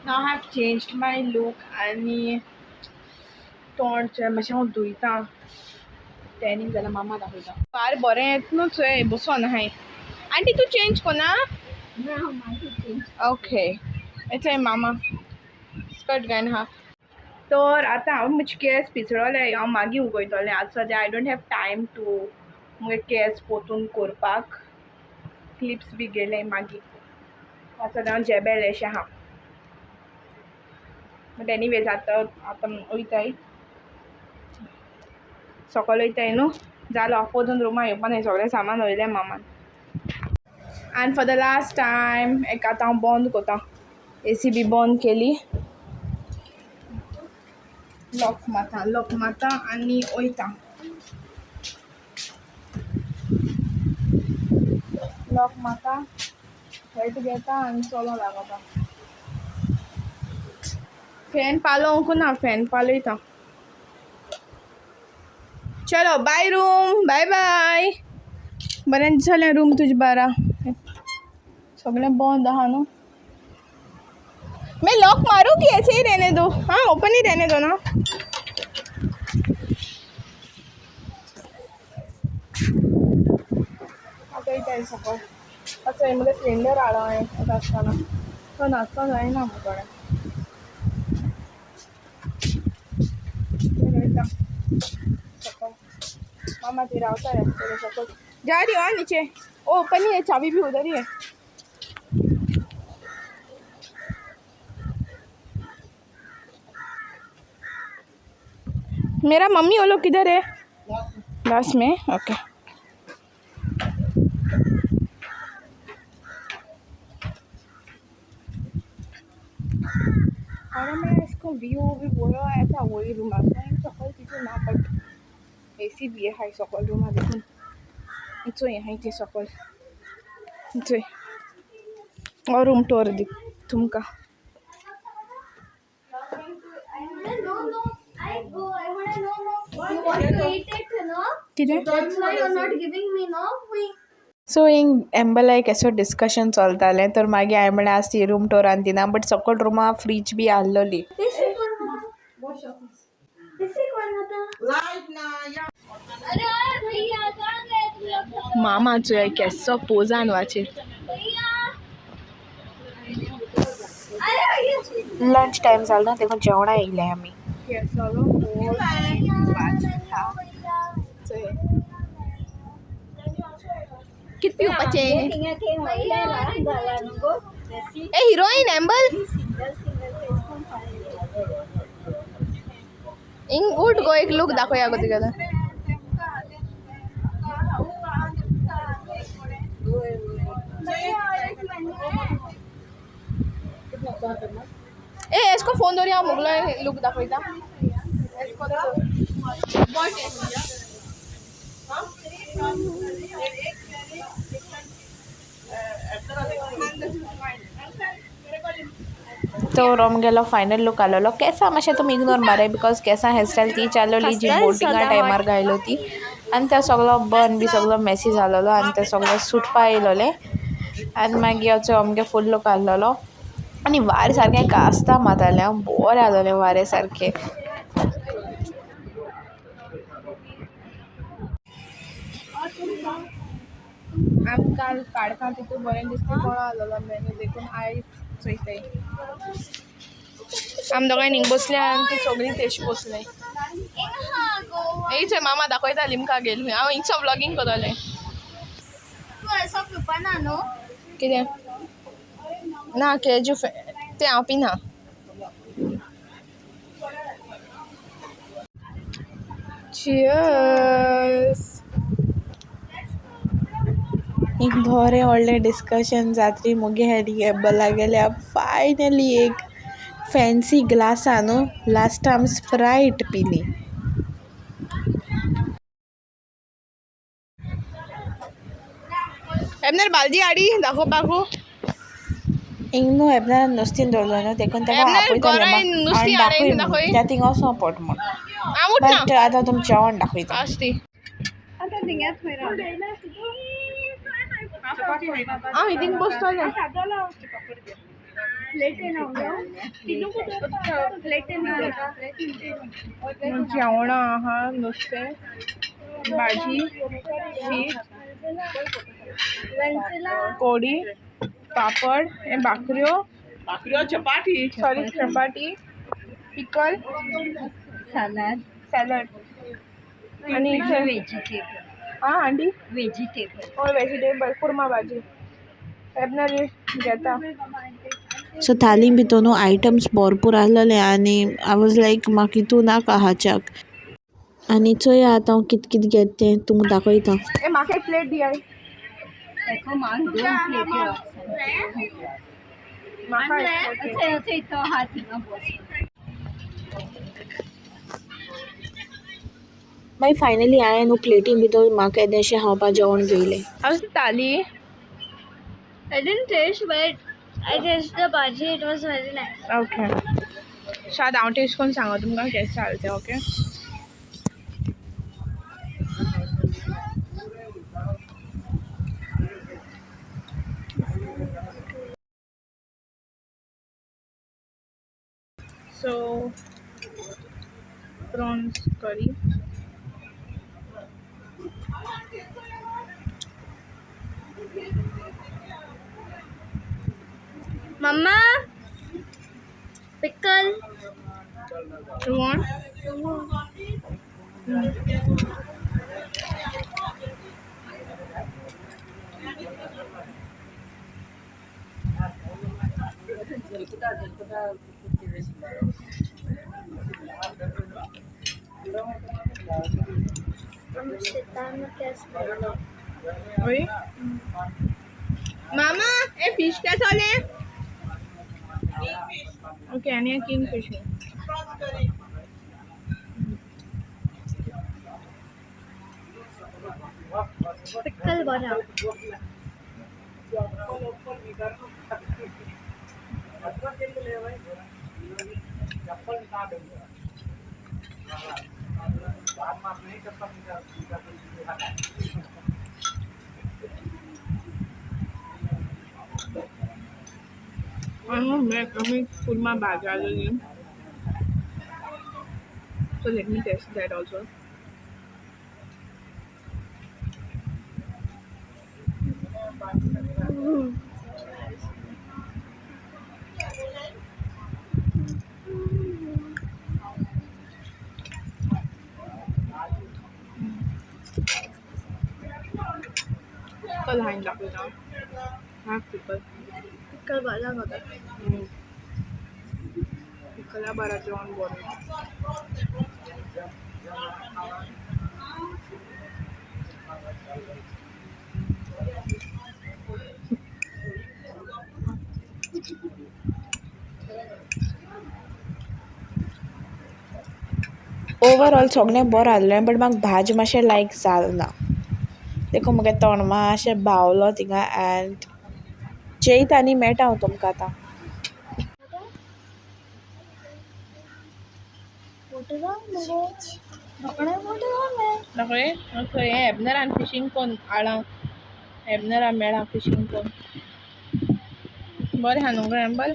Now I have changed my look आणि तोंड मातशें हांव धुयतां टॅनिंग जाल्यार मामा दाखयता फार बरें येत न्हू चोय बसोन हाय आंटी तूं चेंज कोना ओके येतलें मामा स्कर्ट घायन हा तर आतां हांव म्हजे केस पिसळोले हांव मागीर उगयतलें आतां सद्या I don't have time to मुगे केस पोतून कोरपाक क्लिप्स बी गेले मागीर आतां सद्या हांव जेबेलेशें आहा बट एनीवेज आतां वयताय सकयल वयताय न्हू जालो पोतून रुमा येवपा न्हय सगळें सामान वयलें मामान आनी फॉर द लास्ट टायम एक आतां हांव बंद कोतां एसी बी बंद केली लॉक मारता आनी वयता लॉक मारता हेट घेता आनी चलो लागता फॅन पालोवंक ना फॅन पालयता चलो बाय रूम बाय बाय बरें जालें रूम तुजें बारा सगळें बंद आहा न्हू मैं लॉक मारूं कि ऐसे ही रहने दो हाँ ओपन ही रहने दो ना आता इथं सकल अच्छा मुगे सिलिंडर हाडो हांवें आतां आसतना तो नाचता जायना मुगोडे सकल मामा ती रावता रे तेरे सकल जा रही हो हाँ नीचे ओ ओपन ही है चाबी भी उधर ही है मेरा मम्मी वो लोग किधर है बस में ओके और मैं इसको व्यू भी बोला ऐसा वही रूम आता है सकल चीज़ें ना बट एसी भी है हाई सकल रूम देखो इतो यहाँ इथे सकल इथे और रूम टूर दी तुमका सो हिंग एम्बला एक असो डिस्कशन चलतालें तर मागीर हांवें म्हळें आज ती रूम टोरान दिना बट सकयल रुमा फ्रीज बी आहलोली मामाचो केसो पोजान वाचीत लंच टाइम जालो ना देखून जेवणा येयले आमी कित पिवपाचे ए हिरोईन एम्बल इंग उठ गो एक लुक दाखवया गो तुगेलो ए इसको फोन दौरी हांव मुगलो लुक दाखयता तो रोम गेलो फायनल लुक आलोलो केसां मातशें तुमी इग्नोर मारे बिकॉज केसां हेअरस्टायल ती चालवली जी बोटिंगा टायमार घायलो ती आनी तो सगळो बर्न बी सगळो मॅसी जालोलो आनी ते सगळें सुटपा येयलोले आनी मागीर असो आमगे फूल लूक आहलोलो आनी वारें सारकें कास्ता मारतालें बोरें आहलोलें वारें सारकें आमकां काडका तितून बरें दिसता कोणा आहलोलो मेनू देखून आयज चोयताय आम दोगांय हिंग बसले आनी ती सगळीं तेश बसले थंय मामा दाखयता लिमका गेल हांव हिंगसो व्लॉगिंग करतलें कितें ना केजू तें हांव पिना चियर्स एक बरें व्हडलें डिस्कशन जातरी मुगे हेरी एबला गेल्या फायनली एक फॅन्सी ग्लासा न्हू लास्ट टायम स्प्रायट पिली एबनर बालदी हाडी दाखोवपाकू हिंग न्हू एबनार नुस्तीन दवरलो न्हू देखून तेका आपयतालें दाखय त्या थिंग वचो पड म्हूण बट आतां तुमचें जेवण दाखयता हांव हितून बसतलें जेवण आहा नुस्तें भाजी शीत कोडी पापड हे भाकऱ्यो चपाती पिकल सॅलड आणि वेजिटेबल कुर्मा भाजी घेता. सो थाली भितर आयटम्स भरपूर आसलेले आनी आय वॉज लायक म्हाका हितू नाका हाच्याक आनी चोय आतां हांव कित कित घेत तें तुमकां दाखयता. म्हाका एक प्लेट दी मागीर फायनली हांवें न्हू प्लेटी भितर म्हाका येदेशें खावपा जेवण घेयलें. ताली I didn't taste, but I tasted the bhaji. It was very nice. Okay शायद हांव टेस्ट करून सांगो तुमकां केशें जालें तें. ओके सो प्रॉन्स करी Mama, pickle. You want? Oi? Mama, a fish कैसा ले? Okay, and a kingfish. Pickle bana. मैं कुर्मा भाजा लगी. So let me test that also. Pickle hain dakwita. Have pickle. Pickle bana hoता. Pickle bara जेवण बरें. Overall सगळें बरें आसलें बट म्हाका भाज मातशें लायक जालना. देखून म्हगे तोंड मातशें भावलो थिंगा एंड जेयता आनी मेळटा हांव तुमकां आतां. हे एबनरान फिशींग कोन आळा एबनरा मेळा फिशींग कोन बरें हा न्हू गो एम्बल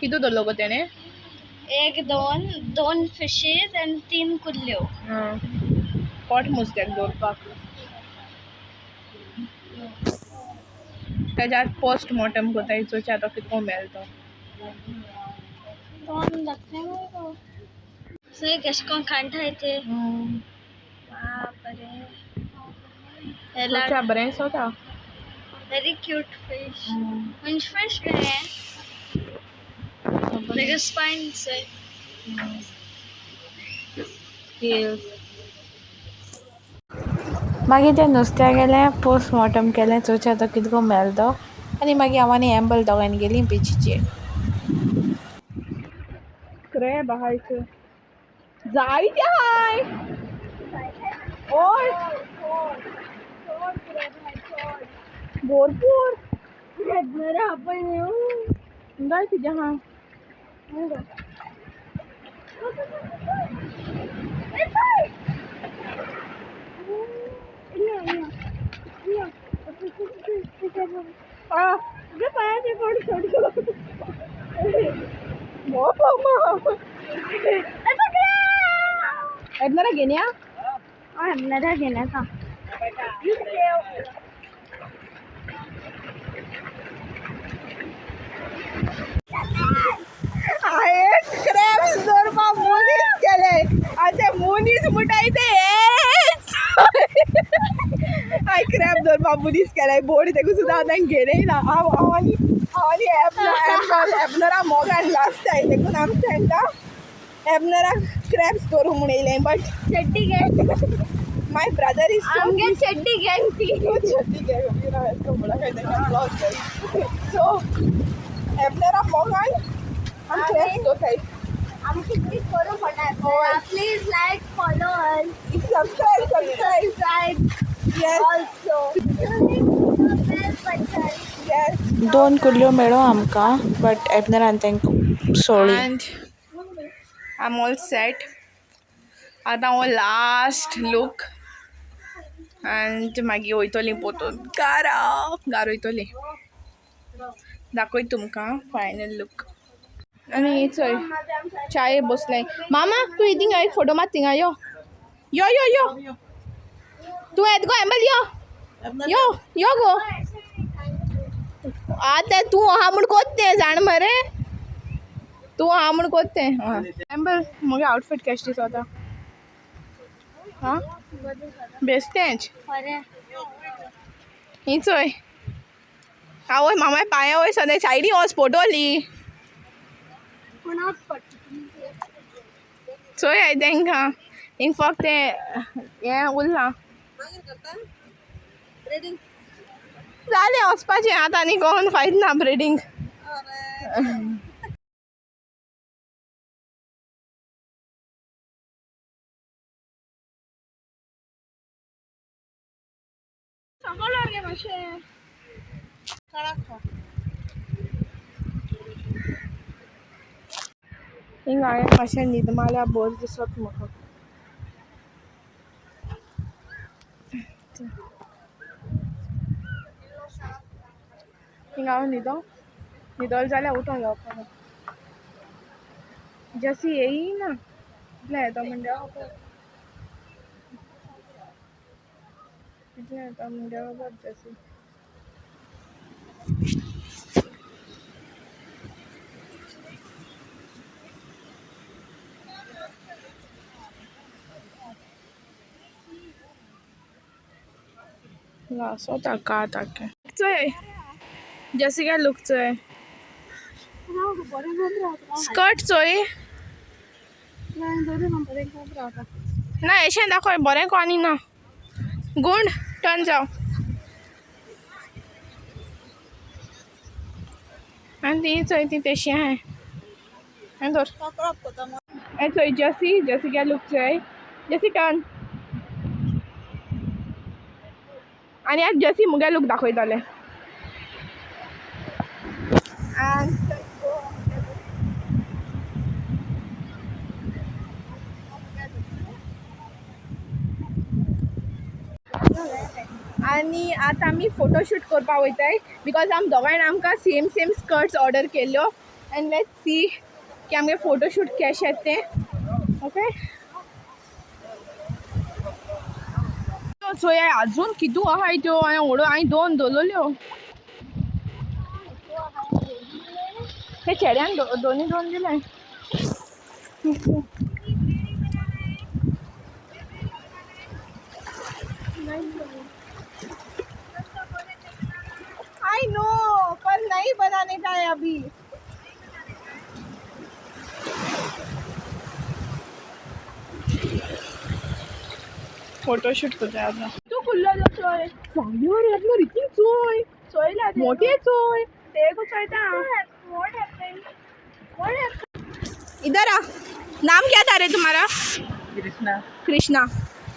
कितू दवरलो गो तेणें. एक दोन fishes and 3 कुल्ल्यो. पोट नुस्त्याक दवरपाक तेज्यात पोस्टमॉर्टम कोत्ताय चोवचे आतां कितको मेळटा दोन दाखले मगो. सो ये केश कोन खाणटा ते. बाप रे. चोवच्या बरें सोता. Very cute fish. Munch fish है. Like a spine set. मागीर तें नुस्त्या गेलें पोस्टमॉर्टम केलें चोवचें आतां कितको मेळटो आनी मागीर हांव आनी एम्बल दोगांयन गेलीं बिचीचेर. क्रॅब आहाय थंय जायते आहाय. ओय भरपूर एबनरा आपण जाय तुजें आहा. Ebnara genia? नदा घेना था क्रॅब्स धरपा मुनीस केले आते मुनीस मुटायते हाय क्रॅब धरपा मुनीस केले बोर्ड देखू सुद्धा आता गेले ना आवानी एबनरा मोगान लास्ट आहे देखून आमच्या एकदा एबनरा क्रॅब्स धरू म्हणून येयले बट चड्डी गैंग माय ब्रदर इज आमगे चड्डी गैंग थी सो एबनरा मोगान हम क्रॅब्स धरताय आमची क्लिक करू पडणार please like follow us subscribe yes also yes दोन कुल्ल्यो मेळो आमकां बट एबनरान तांकां सोळी. and I'm all set. आता हो लास्ट लूक and मागीर वयतली पोतून गार वयतली दाखय तुमकां फायनल लूक. आनी चोय चाये बसले मामा तूं थिंगा एक फोटो मात थिंगा यो यो यो यो तूं येत गो एम्बल यो यो यो गो आतां तूं आहा म्हूण कोत्तें जाण मरे तूं आहा म्हूण कोत्तें एम्बल मुगे आउटफिट केश दिसो आतां हां बेश्टेंच ही चोय आवय मामाय पांया वय सदां सायडी वच फोटो ली चोय हाय तांकां हिंग फक्त हें उरलां जालें वचपाचें आतां आनी कोण फायद ना ब्रिडींग हिंग हांवें मातशें न्हीद मारल्यार बोर दिसत म्हाका हिंग हांव न्हिदोल जाल्यार उठोन येवपाक जसी येयना कितले येता म्हणजे कितले येता म्हणजे जसी लासो ताका ताके चोय जसी काय लूक चोय स्कर्ट चोय ना एशें दाखय बरें को आनी ना गुंड टर्न जाव आनी ती चोय ती तेशी आहाय आनी धर ए चोय जसी काय लूक चोय जसी टर्न आनी आज जसी मुगे लूक दाखयतले आनी आतां आमी फोटोशूट करपा वयताय बिकॉज आम दोगांयन आमकां सेम स्कर्ट्स ऑर्डर केल्ल्यो एंड लेट्स सी की आमगे फोटोशूट केश येत तें ओके चोय आजून कितू आहाय त्यो हांवें दोन दवरल्यो ते चेड्यान दोनी दोन दिले आई नो पर नहीं बनाने का है अभी फोटोशूट करते आता तू कुल्ला जो चोय सांगिवर यातलो रितीन चोयला मोठी चोय ते को चोयता इधर आ नाम क्या था रे तुम्हारा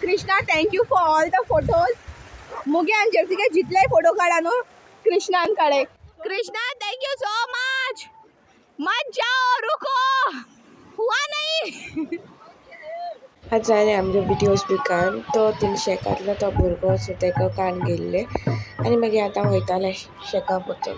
Krishna thank you for all the photos मुगे आणि जर्सी जितले फोटो काढा नो कृष्णान काढे Krishna thank you so much मत जाओ रुको हुआ नहीं आज जाले आमगे विडियोज बिकान तो तीन शेकांतलो तो भुरगो सो तेका कान गेल्ले आनी मागीर आतां वयताले शेका पोतून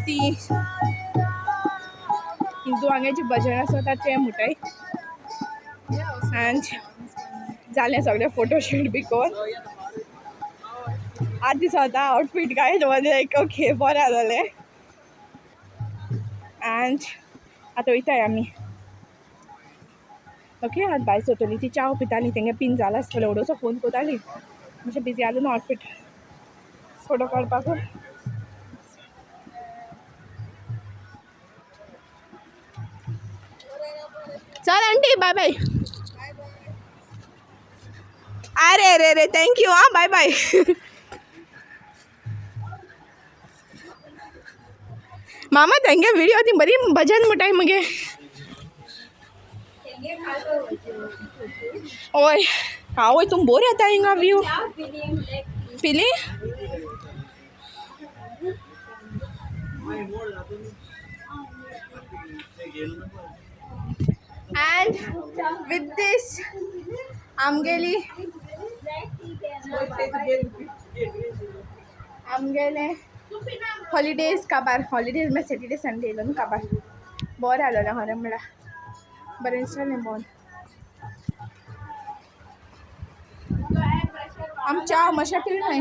ती हिंदू हांगाची भजन आसा ते मुटाय एंड जालें सगळें फोटोशूट बी कोन आज दिसता आउटफीट काय लायक ओके बरें जालें एंड आतां वयताय आमी ओके आज भायर सोटली ती चाव पिताली तेंगे पिन जाला आसतलें एवढोसो फोन कोताली मातशें बिजी आलो न्हू आउटफीट फोटो काडपाक चल आंटी बाय बाय अरे रे रे थँक्यू हां बाय बाय मामा तेंगे व्हिडिओ ती बरी भजन मुटाय मगे ओय आवय तुम बोर येता हिंगा व्यू पिली and with this आमगेली आमगेले हॉलिडेज काबार हॉलिडेज में सॅटर्डे संडे येयलो न्हू काबार बोरें आसलेलें खरें म्हणल्यार बरें दिसलें बोन आम चाव मातशें पिल नाय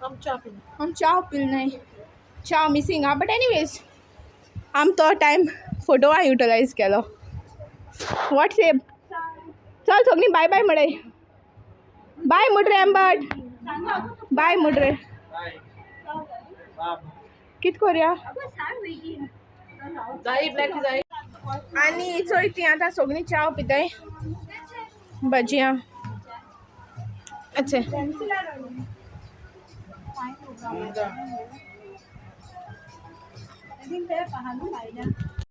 आम चाव पिल नाय चाव मिसींग आहा बट एनीवेज आम तो टायम फोटोवा युटिलायज केलो व्हॉट्सएप चल सगळीं बाय बाय म्हणय बाय म्हण रे एम्बट बाय म्हण रे कित कोरया आनी चोय ती आतां सगळीं चाव पिताय भजियां अच्छे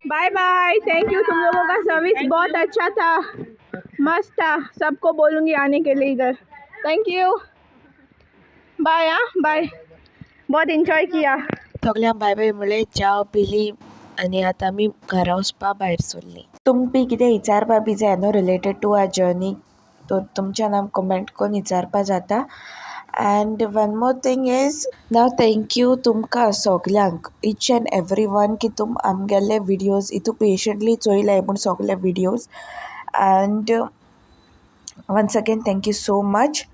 बाय बाय थैंक यू तुम लोगों का सर्विस बहुत अच्छा था मस्त था सबको बोलूँगी आने के लिए इधर थैंक यू बाय हाँ बाय बहुत एंजॉय किया सगळ्यांक बाय बाय म्हणलें चाव पिली आनी आतां आमी घरा वचपा भायर सरलीं तुमकां कितें विचारपा बी जाय न्हू रिलेटेड टू आवर जर्नी तो तुमच्या नाम कमेंट करून विचारपा जाता and one more thing is now thank you तुमकां सगल्यांक ईच एंड एवरी वन की तुम आमगेले विडियोज इतू पेशंटली चोयले म्हूण सगळे videos and once again thank you so much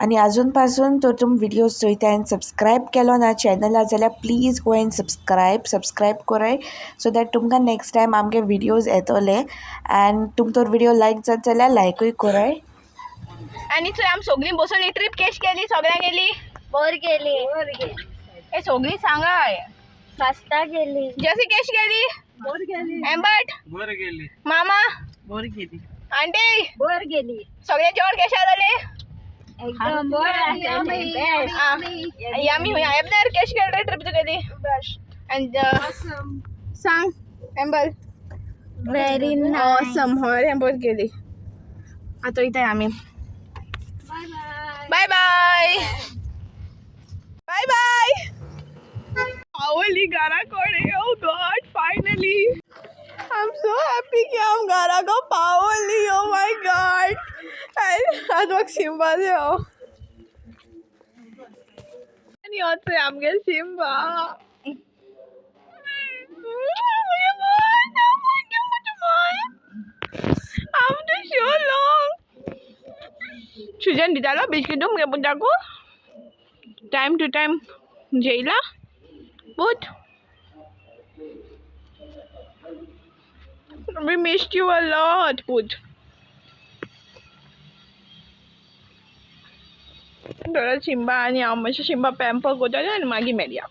आनी आजून पासून तो तुम विडियोज चोयता आनी सबस्क्रायब केलो ना चॅनला जाल्यार प्लीज गो एंड सबस्क्रायब कोराय सो दॅट तुमकां नेक्स्ट टायम आमगे विडियोज येतोले एंड तुम तो विडियो लायक जात जाल्यार लायकूय कोराय आनी चोय आम सगळीं बसून ही ट्रीप केश केली सगळ्यां गेली बोर गेली ए सगळीं सांगाय पास्ता गेली जैसी केश गेली बोर गेली एम्बट बोर गेली मामा बोर गेली आंटी बोर गेली सगळे जेवण केशा जाले एकदम बोर यामी हुई एबनर केश केले ट्रिप तो गेली एंड सांग एम्बल व्हेरी ऑसम हय बोर गेली आता इथे आम्ही बाय बाय बाय बाय आवली घरा कोडे oh god finally I am so happy कि हम घरा को पावली ओ माय गॉड आज वक्त सिम्बा से हो आणि होते आमगे Simba after so long Sujan ditalo biskit dum punta ko time to time jaila but we missed you a lot but Dora Simba आणि आमच्या Simba pamper कोताले आणि मागी मेडिया